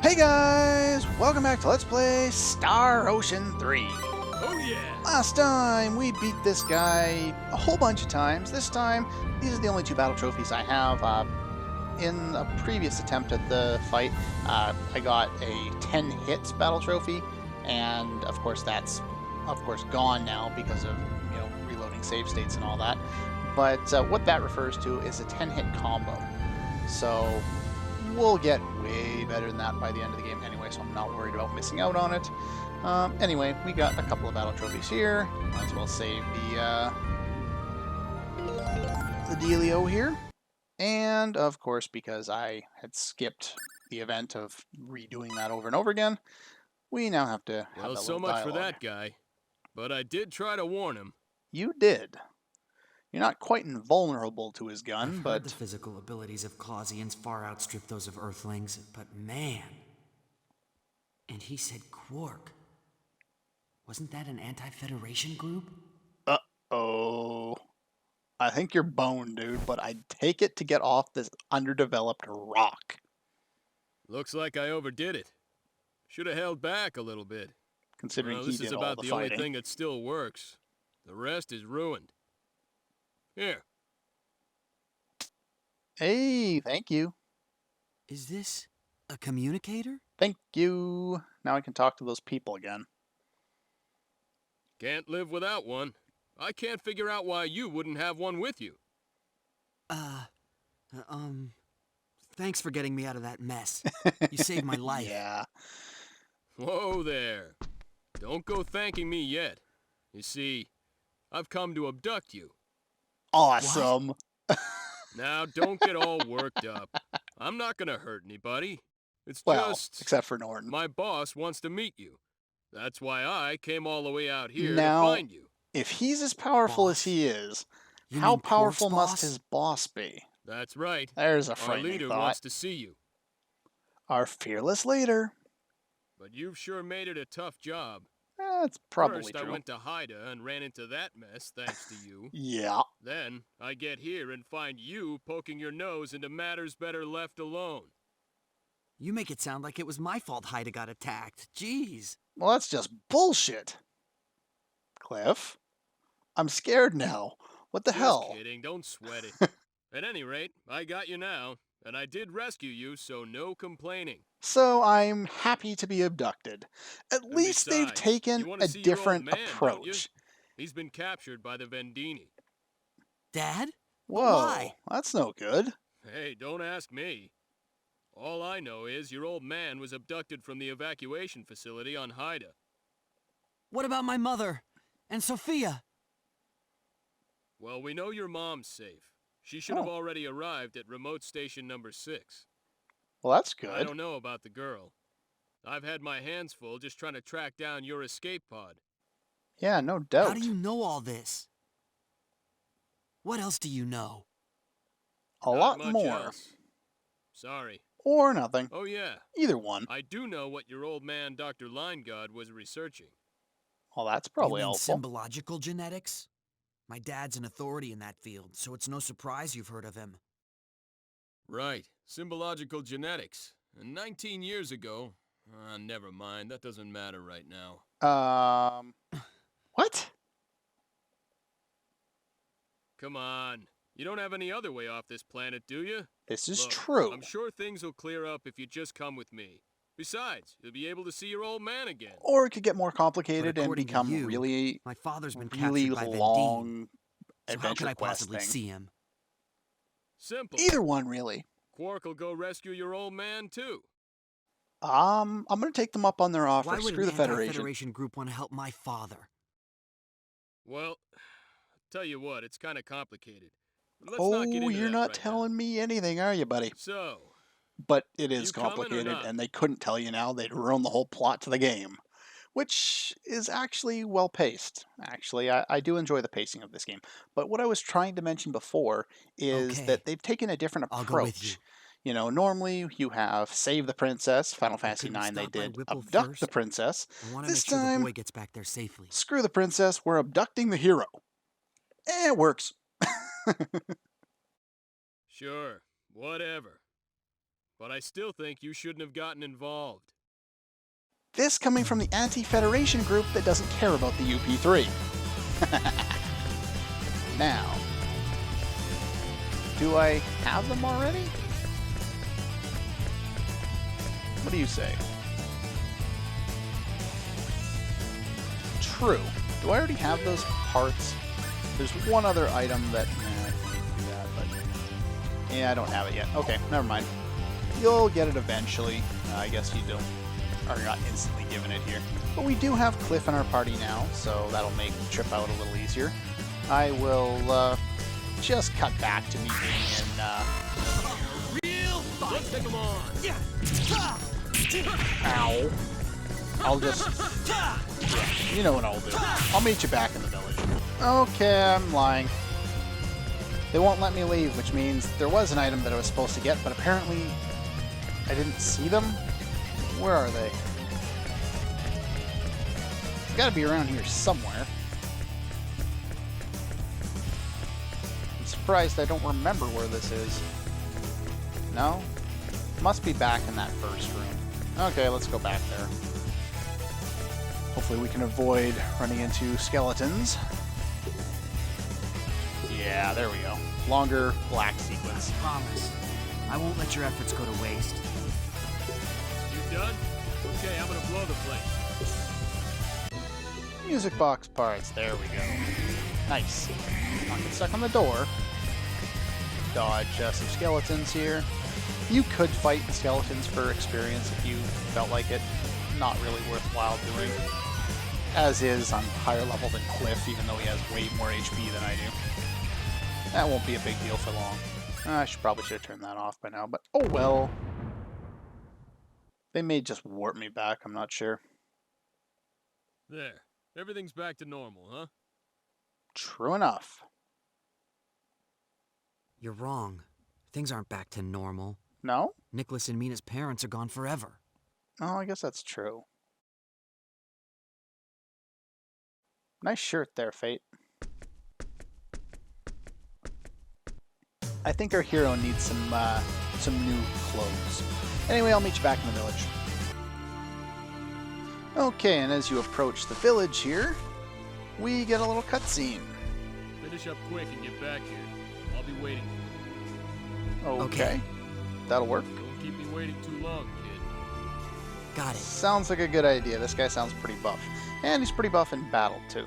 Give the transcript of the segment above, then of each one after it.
Hey guys! Welcome back to Let's Play Star Ocean 3. Oh yeah! Last time we beat this guy a whole bunch of times. This time, these are the only two battle trophies I have. In a previous attempt at the fight, I got a 10 hits battle trophy, and of course that's gone now because of reloading save states and all that. But what that refers to is a 10 hit combo. So we'll get way better than that by the end of the game anyway, so I'm not worried about missing out on it. Anyway, we got a couple of battle trophies here. Might as well save the dealio here. And, of course, because I had skipped the event of redoing that over and over again, we now have to have Well, that so little much dialogue. for that guy. But I did try to warn him. You did. You're not quite invulnerable to his gun, I've but... heard the physical abilities of Clausians far outstrip those of Earthlings, but man... And he said Quark. Wasn't that an anti-Federation group? Uh-oh. I think you're boned, dude, but I'd take it to get off this underdeveloped rock. Looks like I overdid it. Should have held back a little bit. Considering Well, he this did is all about the the fighting. only thing that still works. The rest is ruined. Here. Hey, thank you. Is this a communicator? Thank you. Now I can talk to those people again. Can't live without one. I can't figure out why you wouldn't have one with you. Thanks for getting me out of that mess. You saved my life. Yeah. Whoa there. Don't go thanking me yet. You see, I've come to abduct you. Awesome. Now, don't get all worked up. I'm not gonna hurt anybody. It's Well, just... except for Norton. My boss wants to meet you. That's why I came all the way out here Now, to find you. if he's as powerful as Boss? he is, You how mean Quark's powerful must boss? his boss be? That's right. There's a Our frightening leader thought. wants to see you. Our fearless leader. But you've sure made it a tough job. That's probably First, true. I went to Haida and ran into that mess thanks to you. Yeah. Then, I get here and find you poking your nose into matters better left alone. You make it sound like it was my fault Haida got attacked. Jeez. Well, that's just bullshit. Cliff? I'm scared now. What the hell? Just kidding, don't sweat it. At any rate, I got you now, and I did rescue you, so no complaining. So I'm happy to be abducted. At And least they've besides, taken you wanna a see your old different man, don't you? approach. He's been captured by the Vendini. Dad? But Whoa, why? that's no good. Hey, don't ask me. All I know is your old man was abducted from the evacuation facility on Haida. What about my mother? And Sophia? Well, we know your mom's safe. She should have Oh. already arrived at remote station number 6. Well, that's I good. don't know about the girl. I've had my hands full just trying to track down your escape pod. Yeah, no doubt. How do you know all this? What else do you know? A Not lot much more. else. Sorry. Or nothing. Oh yeah, Either one. I do know what your old man Dr. Lineguard was researching. Well, that's You probably mean helpful. symbological genetics? My dad's an authority in that field, so it's no surprise you've heard of him. Right, symbological genetics. And 19 years ago... never mind, that doesn't matter right now. What? Come on. You don't have any other way off this planet, do you? This is Look, true. I'm sure things will clear up if you just come with me. Besides, you'll be able to see your old man again. Or it could get more complicated and according to become you, really, My father's been really captured by Vendine, long so how adventure could I quest possibly thing. see him? Simple. Either one, really. Quark will go rescue your old man, too. I'm gonna take them up on their offer. Why would Screw an the Federation. anti-Federation group want to help my father? Well, tell you what, it's kind of complicated. Let's Oh, not get into you're that not right telling me anything, are you, buddy? now. So, But it is You coming or complicated, not? and they couldn't tell you now. They'd ruin the whole plot to the game, which is actually well paced. Actually, I do enjoy the pacing of this game. But what I was trying to mention before is Okay. that they've taken a different I'll approach. go with you. You know, normally you have Save the Princess. Final Fantasy couldn't IX, they stop by did Whipple Abduct the first? Princess. I want to This make sure the time, boy gets back there safely. screw the princess, we're abducting the hero. It works. sure, whatever. but I still think you shouldn't have gotten involved. This coming from the anti-Federation group that doesn't care about the UP3. Now, do I have them already? What do you say? True. Do I already have those parts? There's one other item that... I can't do that, but... Yeah, I don't have it yet. Okay, never mind. You'll get it eventually. I guess you don't... Or you're not instantly given it here. But we do have Cliff in our party now, so that'll make the trip out a little easier. I will just cut back to me being in... Real fight. Let's take them on. Ow. I'll just... Yeah, you know what I'll do. I'll meet you back in the village. Okay, I'm lying. They won't let me leave, which means there was an item that I was supposed to get, but apparently I didn't see them. Where are they? They've got to be around here somewhere. I'm surprised I don't remember where this is. No? Must be back in that first room. Okay, let's go back there. Hopefully we can avoid running into skeletons. Yeah, there we go. Longer black sequence. I promise. I won't let your efforts go to waste. You done? Okay, I'm gonna blow the place. Music box parts. There we go. Nice. Not get stuck on the door. Dodge some skeletons here. You could fight the skeletons for experience if you felt like it. Not really worthwhile doing. As is, I'm higher level than Cliff, even though he has way more HP than I do. That won't be a big deal for long. I probably should have turned that off by now, but oh well. They may just warp me back, I'm not sure. There. Everything's back to normal, huh? True enough. You're wrong. Things aren't back to normal. No? Nicholas and Mina's parents are gone forever. Oh, I guess that's true. Nice shirt there, Fate. I think our hero needs some new clothes. Anyway, I'll meet you back in the village. Okay, and as you approach the village here, we get a little cutscene. Finish up quick and get back here. I'll be waiting. Okay. That'll work. Don't keep me waiting too long, kid. Got it. Sounds like a good idea. This guy sounds pretty buff. And he's pretty buff in battle, too.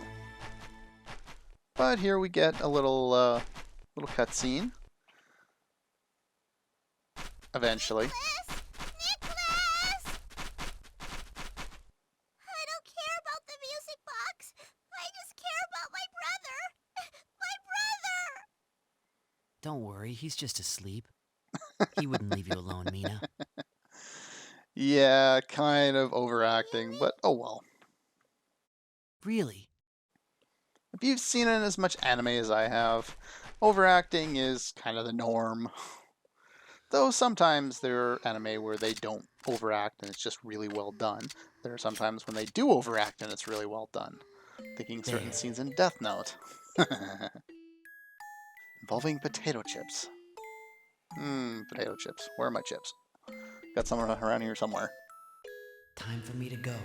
But here we get a little cutscene. Eventually. Nicholas! I don't care about the music box. I just care about my brother. My brother! Don't worry, he's just asleep. He wouldn't leave you alone, Mina. Yeah, kind of overacting, but oh well. Really? If you've seen it in as much anime as I have, overacting is kind of the norm. Though sometimes there are anime where they don't overact and it's just really well done. There are sometimes when they do overact and it's really well done. Thinking certain scenes in Death Note. Involving potato chips. Potato chips. Where are my chips? Got some around here somewhere. Time for me to go.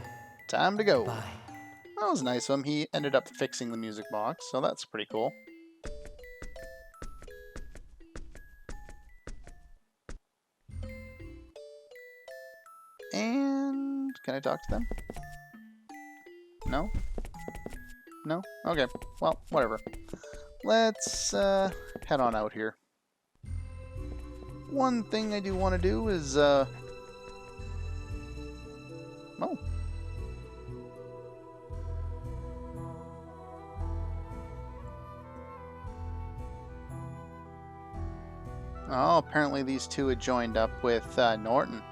Time to go. Bye. That was nice of him. He ended up fixing the music box, so that's pretty cool. And can I talk to them? No? No? Okay. Well, whatever. Let's head on out here. One thing I do want to do is oh. Oh, apparently these two had joined up with Norton.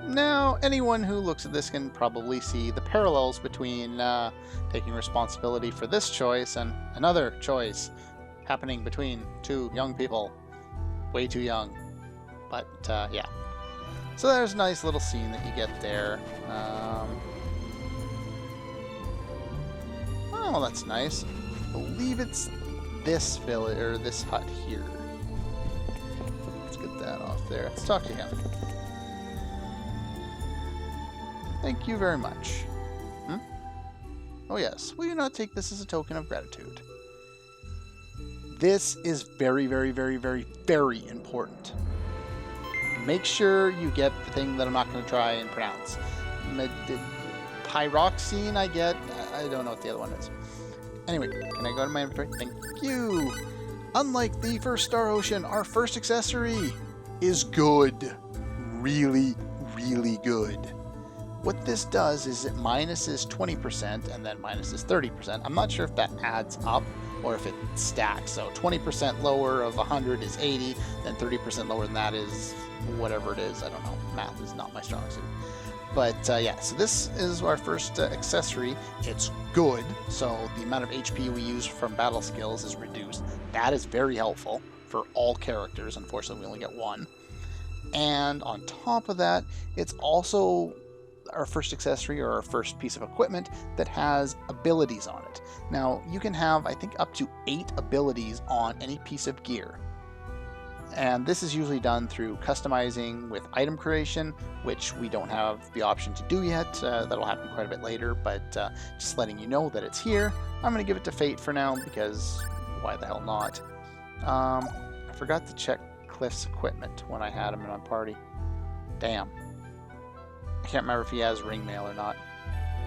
Now, anyone who looks at this can probably see the parallels between taking responsibility for this choice and another choice happening between two young people. Way too young. But, yeah. So there's a nice little scene that you get there. Oh, that's nice. I believe it's this village, or this hut here. Let's get that off there. Let's talk to him. Thank you very much. Hmm? Oh yes, will you not take this as a token of gratitude? This is very, very, very, very, very important. Make sure you get the thing that I'm not going to try and pronounce. Pyroxene, I get. I don't know what the other one is. Anyway, can I go to my inventory? Thank you. Unlike the first Star Ocean, our first accessory is good. Really, really good. What this does is it minuses 20% and then minuses 30%. I'm not sure if that adds up or if it stacks. So 20% lower of 100 is 80, then 30% lower than that is whatever it is. I don't know. Math is not my strong suit. But yeah, so this is our first accessory. It's good, so the amount of HP we use from battle skills is reduced. That is very helpful for all characters. Unfortunately, we only get one. And on top of that, it's also our first accessory or our first piece of equipment that has abilities on it. Now, you can have, I think, up to 8 abilities on any piece of gear. And this is usually done through customizing with item creation, which we don't have the option to do yet. That'll happen quite a bit later, but just letting you know that it's here. I'm going to give it to Fate for now, because why the hell not? I forgot to check Cliff's equipment when I had him in my party. Damn. I can't remember if he has ring mail or not.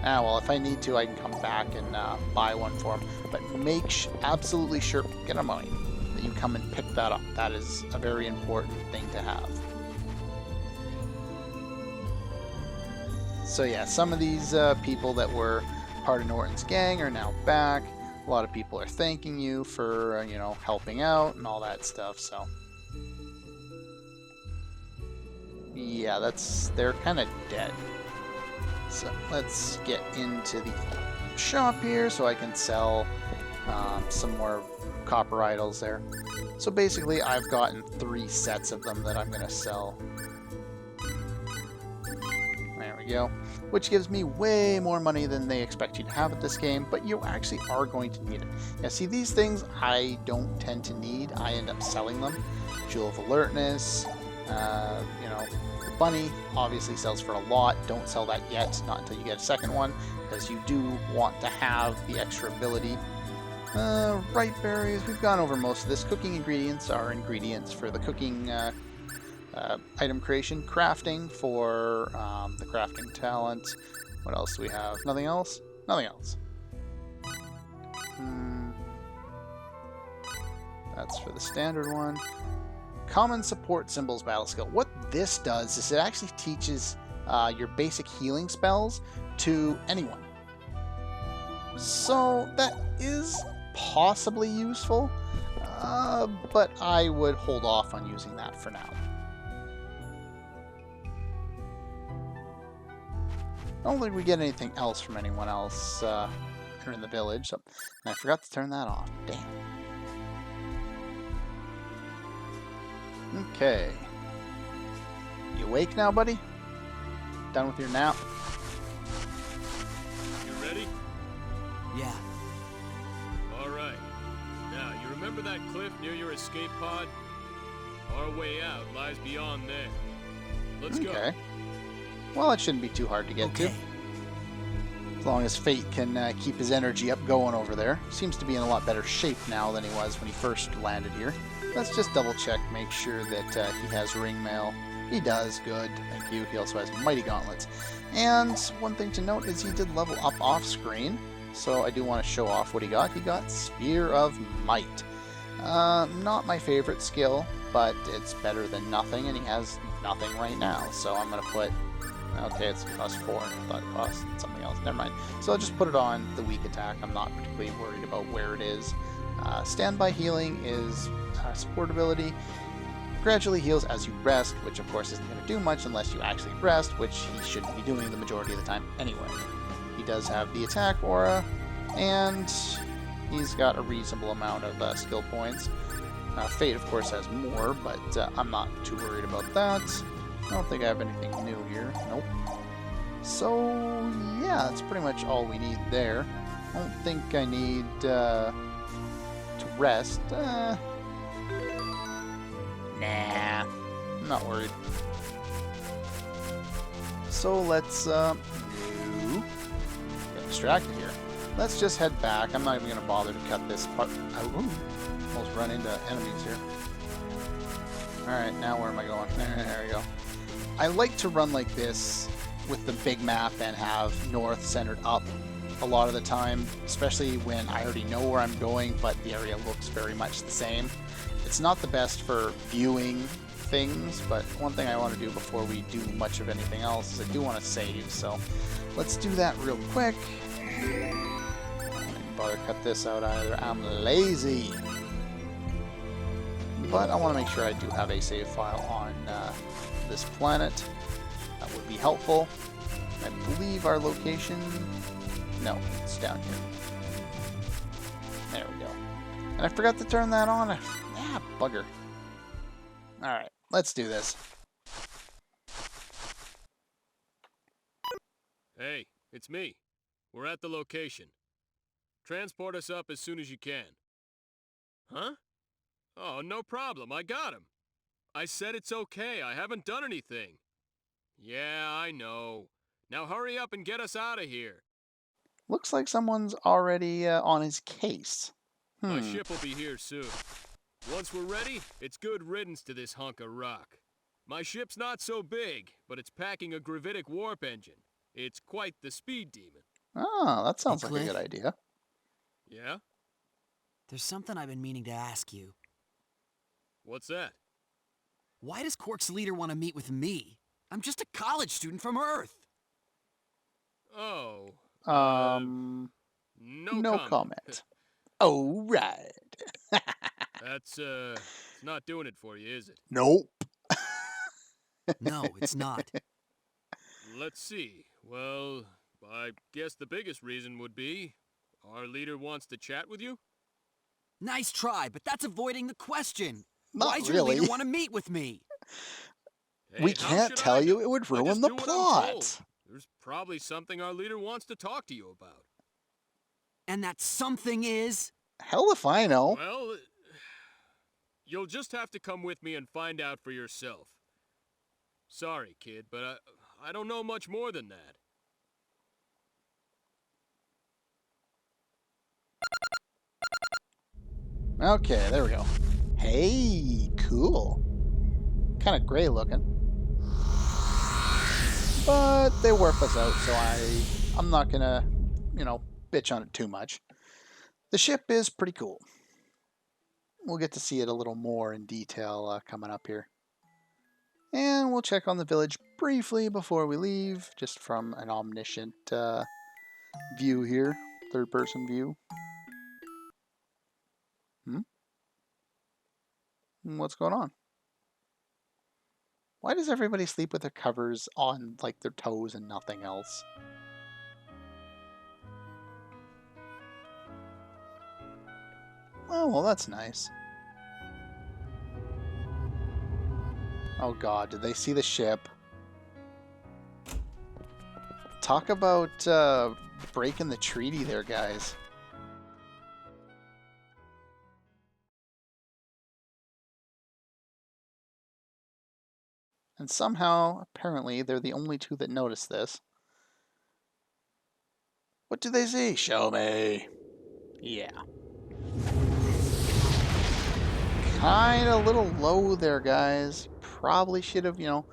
Ah, well, if I need to, I can come back and buy one for him. But make absolutely sure, get a money, that you come and pick that up. That is a very important thing to have. So yeah, some of these people that were part of Norton's gang are now back. A lot of people are thanking you for, you know, helping out and all that stuff, so... Yeah, they're kind of dead. So let's get into the shop here so I can sell some more copper idols there. So basically, I've gotten 3 sets of them that I'm going to sell. There we go. Which gives me way more money than they expect you to have at this game, but you actually are going to need it. Now, see, these things I don't tend to need. I end up selling them. Jewel of Alertness, you know, the bunny obviously sells for a lot. Don't sell that yet, not until you get a second one, because you do want to have the extra ability. Ripe berries, we've gone over most of this. Cooking ingredients are ingredients for the cooking item creation. Crafting for the crafting talent. What else do we have? Nothing else? Nothing else. That's for the standard one. Common support symbols battle skill. What this does is it actually teaches your basic healing spells to anyone. So that is possibly useful, but I would hold off on using that for now. I don't think we get anything else from anyone else here in the village. So, and I forgot to turn that off. Damn. Okay. You awake now, buddy? Done with your nap? You ready? Yeah. All right. Now, you remember that cliff near your escape pod? Our way out lies beyond there. Let's go. Okay. Well, it shouldn't be too hard to get to. As long as Fate can keep his energy up going over there. Seems to be in a lot better shape now than he was when he first landed here. Let's just double check, make sure that he has ring mail. He does, good, thank you. He also has mighty gauntlets. And one thing to note is he did level up off screen, so I do want to show off what he got. He got Spear of Might. Not my favorite skill, but it's better than nothing, and he has nothing right now. So I'm going to put, okay, it's cost 4, I thought it cost something else, never mind. So I'll just put it on the weak attack. I'm not particularly worried about where it is. Standby healing is support ability. Gradually heals as you rest, which of course isn't going to do much unless you actually rest, which he shouldn't be doing the majority of the time anyway. He does have the attack aura, and he's got a reasonable amount of skill points. Fate, of course, has more, but I'm not too worried about that. I don't think I have anything new here. Nope. So, yeah, that's pretty much all we need there. I don't think I need to rest. Nah, I'm not worried. So let's get distracted here. Let's just head back. I'm not even going to bother to cut this part. Almost run into enemies here. Alright, now where am I going? There we go. I like to run like this with the big map and have north centered up a lot of the time, especially when I already know where I'm going, but the area looks very much the same. It's not the best for viewing things, but one thing I want to do before we do much of anything else is I do want to save, so let's do that real quick. I didn't bother to cut this out either. I'm lazy. But I want to make sure I do have a save file on this planet. That would be helpful. I believe our location... No, it's down here. There we go. And I forgot to turn that on. Ah, bugger. Alright, let's do this. Hey, it's me. We're at the location. Transport us up as soon as you can. Huh? Oh, no problem. I got him. I said it's okay. I haven't done anything. Yeah, I know. Now hurry up and get us out of here. Looks like someone's already on his case. My ship will be here soon. Once we're ready, it's good riddance to this hunk of rock. My ship's not so big, but it's packing a gravitic warp engine. It's quite the speed demon. Oh, that sounds Hey, like a Cliff? good idea. Yeah? There's something I've been meaning to ask you. What's that? Why does Quark's leader want to meet with me? I'm just a college student from Earth. Oh. No comment. Oh, right. That's, it's not doing it for you, is it? Nope. No, it's not. Let's see. Well, I guess the biggest reason would be our leader wants to chat with you? Nice try, but that's avoiding the question. Not Why'd your really. leader want to meet with me? Hey, We how can't should tell I you. know? It would I ruin just the do what I'm told. plot. There's probably something our leader wants to talk to you about. And that something is... Hell if I know. Well, you'll just have to come with me and find out for yourself. Sorry, kid, but I don't know much more than that. Okay, there we go. Hey, cool. Kind of gray looking. But they warp us out, so I'm not gonna, bitch on it too much. The ship is pretty cool. We'll get to see it a little more in detail coming up here. And we'll check on the village briefly before we leave, just from an omniscient view here, third-person view. What's going on? Why does everybody sleep with their covers on, like, their toes and nothing else? Oh, well, that's nice. Oh god, did they see the ship? Talk about breaking the treaty there, guys. And somehow, apparently, they're the only two that notice this. What do they see? Show me. Yeah. Kinda a little low there, guys. Probably should have, gone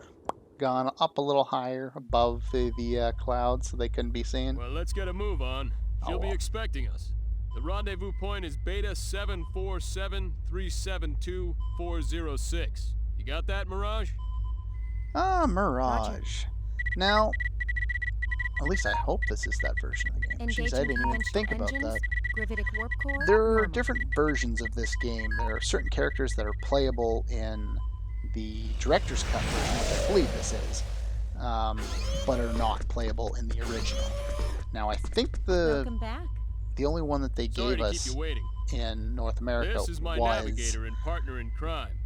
up a little higher above the clouds so they couldn't be seen. Well, let's get a move on. She'll be expecting us. The rendezvous point is Beta 747372406. You got that, Mirage? Ah, Mirage. Now, at least I hope this is that version of the game. Jeez, I didn't even think about that. Gravitic warp core. There are normal. different versions of this game. There are certain characters that are playable in the director's cut version, which I believe this is, but are not playable in the original. Now, I think Welcome back. the only one that they Sorry gave to keep us you waiting. in North America This is my was navigator and partner in crime.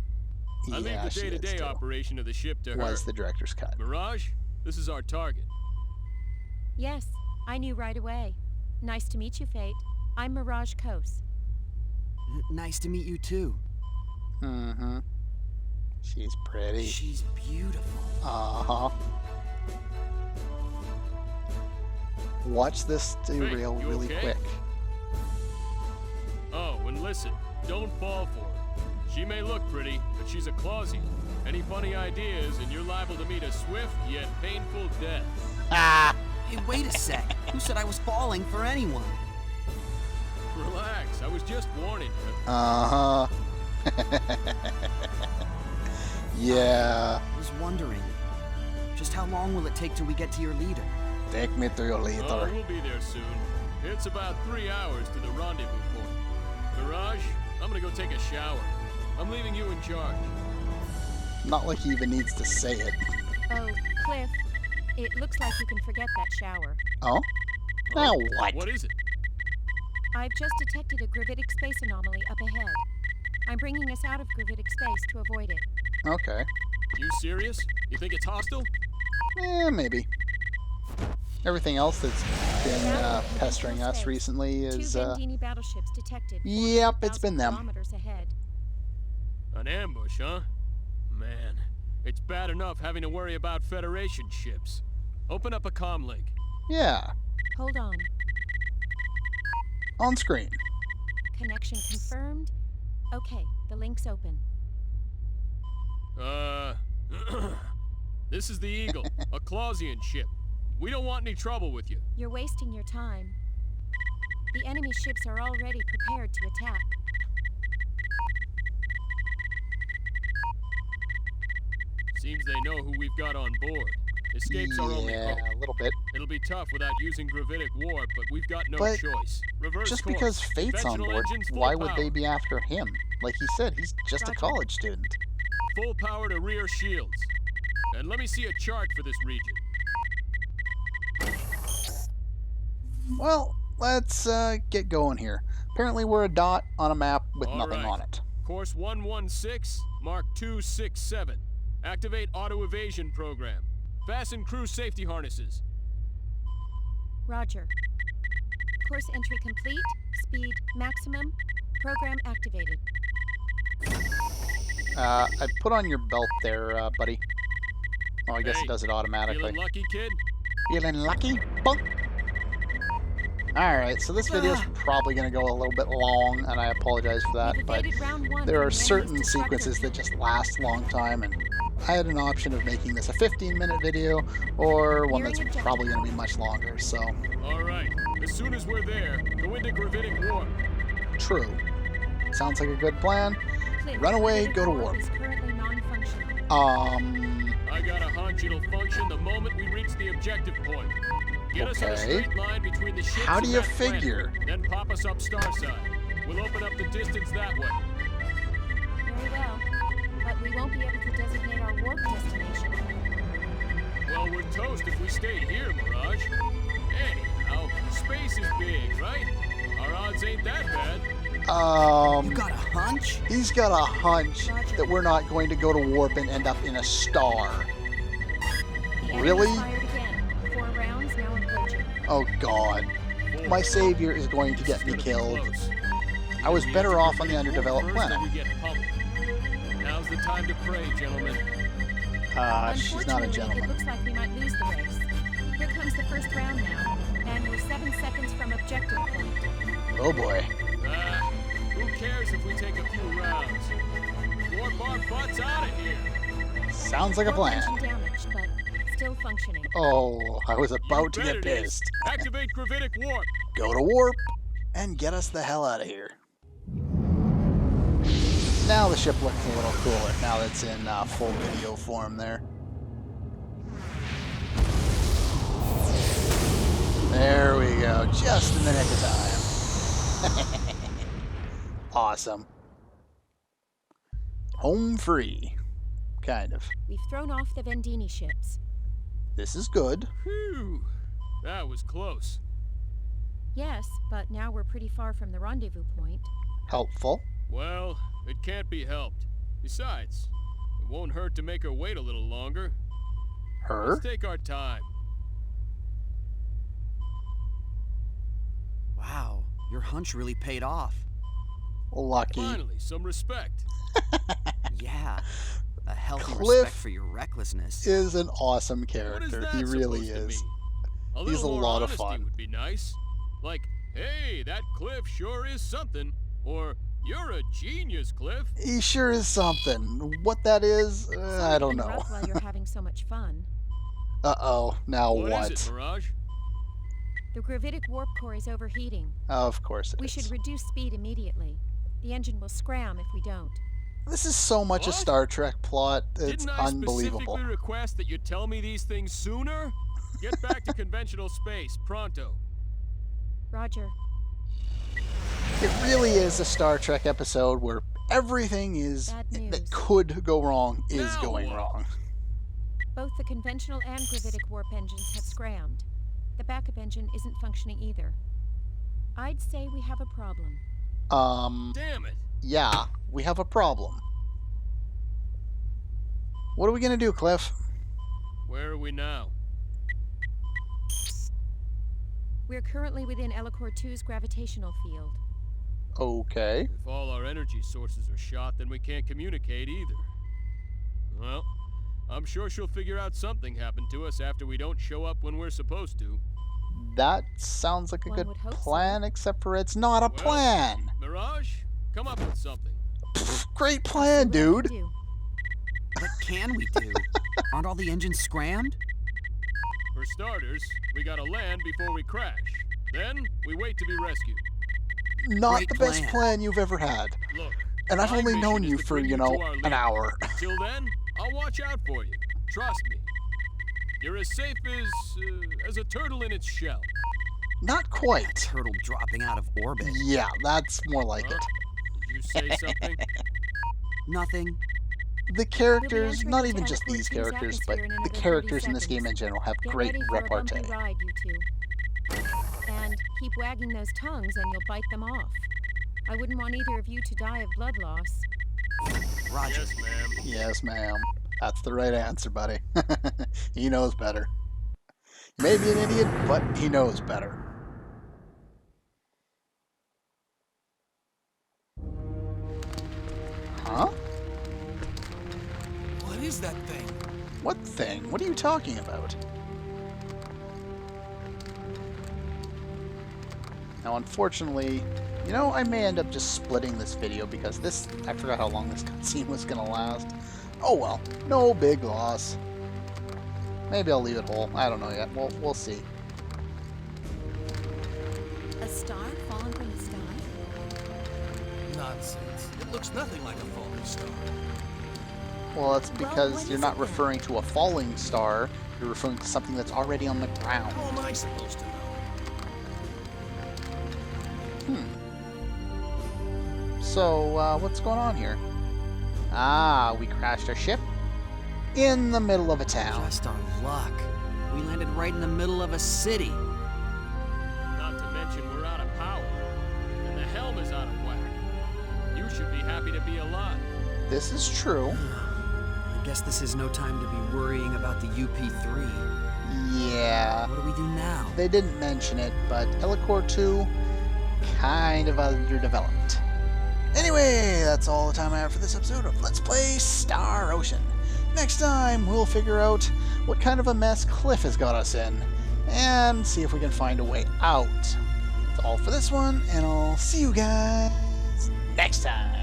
I leave yeah, the she is day-to-day too. operation of the ship to her. Was the director's cut. Mirage, this is our target. Yes, I knew right away. Nice to meet you, Fate. I'm Mirage Kos. Nice to meet you too. Mm-hmm. She's pretty. She's beautiful. Uh-huh. Watch this derail you really okay? quick. Oh, and listen, don't fall for her. She may look pretty, but she's a Clausian. Any funny ideas, and you're liable to meet a swift yet painful death. Ah! Hey, wait a sec. Who said I was falling for anyone? Relax, I was just warning you. Uh-huh. Yeah. I was wondering, just how long will it take till we get to your leader? Take me to your Oh, leader. we'll be there soon. It's about 3 hours to the rendezvous point. Mirage, I'm gonna go take a shower. I'm leaving you in charge. Not like he even needs to say it. Oh, Cliff, it looks like you can forget that shower. Oh? Now what? What is it? I've just detected a gravitic space anomaly up ahead. I'm bringing us out of gravitic space to avoid it. Okay. You serious? You think it's hostile? Maybe. Everything else that's been pestering us recently is, Two Vendini battleships detected. Yep, it's been 400,000 them. kilometers ahead. An ambush, huh? Man, it's bad enough having to worry about Federation ships. Open up a comm link. Yeah, Hold on. on screen. Connection confirmed. Okay, the link's open. This is the Eagle, a Clausian ship. We don't want any trouble with you. You're wasting your time. The enemy ships are already prepared to attack. Seems they know who we've got on board. Escapes our only Yeah, hope. a little bit. It'll be tough without using gravitic warp, but we've got no But choice. Reverse Just course. because Fate's on Conventional board, engines full why would power. they be after him? Like he said, he's just a Roger. college student. Full power to rear shields. And let me see a chart for this region. Well, let's get going here. Apparently we're a dot on a map with All nothing right. on it. Course 116, Mark 267. Activate auto evasion program. Fasten crew safety harnesses. Roger. Course entry complete. Speed maximum. Program activated. I put on your belt there, buddy. Oh, I guess Hey, it does it automatically. Feeling lucky, kid? Feeling lucky? Bunk! Alright, so this video's probably going to go a little bit long, and I apologize for that, We've but evaded round one there from are the certain enemy's disruptor sequences that field. just last a long time, and I had an option of making this a 15-minute video, or one that's Nearing objective. probably going to be much longer, so All right. As soon as we're there, go into gravitic warp. true. Sounds like a good plan. Cliff, Run away, gravitic go to warp warp. is currently non-functional. I got a hunch it'll function the moment we reach the objective point. Get us on a Okay. straight line between the ships How and do you that planet, figure? then pop us up Starside. We'll open up the distance that way. Very well. But we won't be able to designate our warp destination. Well, we're toast if we stay here, Mirage. Anyhow, space is big, right? Our odds ain't that bad. You got a hunch? He's got a hunch Roger. that we're not going to go to warp and end up in a star. The enemy's Really? fired again. 4 rounds now approaching. Oh god. My savior is going to get me It's gonna be killed. close. I was We better enter off on the gravitic underdeveloped warp first, or planet. we get pummeled. Now's the time to pray, gentlemen. She's not a Unfortunately, it gentleman. looks like we might lose the race. Here comes the first round now, and we're 7 seconds from objective point. Oh boy. Who cares if we take a few rounds? Warp our butts out of here. Sounds like a Warp plan. engine damaged, but still functioning. Oh, I was about to You get bet it is. pissed. Activate gravitic warp. Go to warp and get us the hell out of here. Now the ship looks a little cooler, now that it's in full video form there. There we go, just in the nick of time. Awesome. Home free. Kind of. We've thrown off the Vendini ships. This is good. Phew. That was close. Yes, but now we're pretty far from the rendezvous point. Helpful. Well, it can't be helped. Besides, it won't hurt to make her wait a little longer. Her? Let's take our time. Wow, your hunch really paid off. Lucky. Finally, some respect. Yeah, a healthy Cliff respect for your recklessness. is an awesome What is character. that He really supposed to is. mean? A He's little a more lot of honesty fun. would be nice. Like, hey, that Cliff sure is something. Or, you're a genius, Cliff. He sure is something. What that is, Sorry I to don't know. interrupt while you're having so much fun. Uh-oh, now What what? is it, Mirage? The gravitic warp core is overheating. Of course it We is. should reduce speed immediately. The engine will scram if we don't. This is so much a What? Star Trek plot. It's Didn't I unbelievable. specifically request that you tell me these things sooner? Get back to conventional space, pronto. Roger. It really is a Star Trek episode where everything is Bad news. that could go wrong is Now going what? wrong. Both the conventional and gravitic warp engines have scrammed. The backup engine isn't functioning either. I'd say we have a problem. Damn it. Yeah, we have a problem. What are we gonna do, Cliff? Where are we now? We're currently within Elicor 2's gravitational field. Okay. If all our energy sources are shot, then we can't communicate either. Well, I'm sure she'll figure out something happened to us after we don't show up when we're supposed to. That sounds like a One good would hope so. plan, except for it's not a Well, plan. Mirage, come up with something. Pfft, great I'll plan, see what I dude. can do. What can we do? Aren't all the engines scrammed? For starters, we gotta land before we crash. Then, we wait to be rescued. Not Great the best plan. plan you've ever had. Look, And I've my only mission known is you to for, bring you to know, our an lead. hour. Till then, I'll watch out for you. Trust me. You're as safe as a turtle in its shell. Not quite. Turtle dropping out of orbit. Yeah, that's more like Huh? it. Did you say something? Nothing. The characters, entering not into even just Elicor these 2's characters, but atmosphere in the another 30 characters in this seconds. game in general have Get great ready for a bumpy repartee. ride, you two. And keep wagging those tongues and you'll bite them off. I wouldn't want either of you to die of blood loss. Roger. Yes, ma'am. Yes, ma'am. That's the right answer, buddy. He knows better. He may be an idiot, but he knows better. Huh? What is that thing? What thing? What are you talking about? Now, unfortunately, you know, I may end up just splitting this video because this, I forgot how long this cutscene was going to last. Oh well, no big loss. Maybe I'll leave it whole. I don't know yet. We'll see. A star fallen from the sky? Nonsense. It looks nothing like a falling star. Well, that's Well, because what you're is not it then? referring to a falling star. You're referring to something that's already on the ground. How am I supposed to know? So, what's going on here? Ah, we crashed our ship in the middle of a town. Just our luck. We landed right in the middle of a city. Not to mention we're out of power. And the helm is out of whack. You should be happy to be alive. This is true. I guess this is no time to be worrying about the UP3. Yeah. What do we do now? They didn't mention it, but Elicor 2, kind of underdeveloped. Anyway, that's all the time I have for this episode of Let's Play Star Ocean. Next time, we'll figure out what kind of a mess Cliff has got us in, and see if we can find a way out. That's all for this one, and I'll see you guys next time.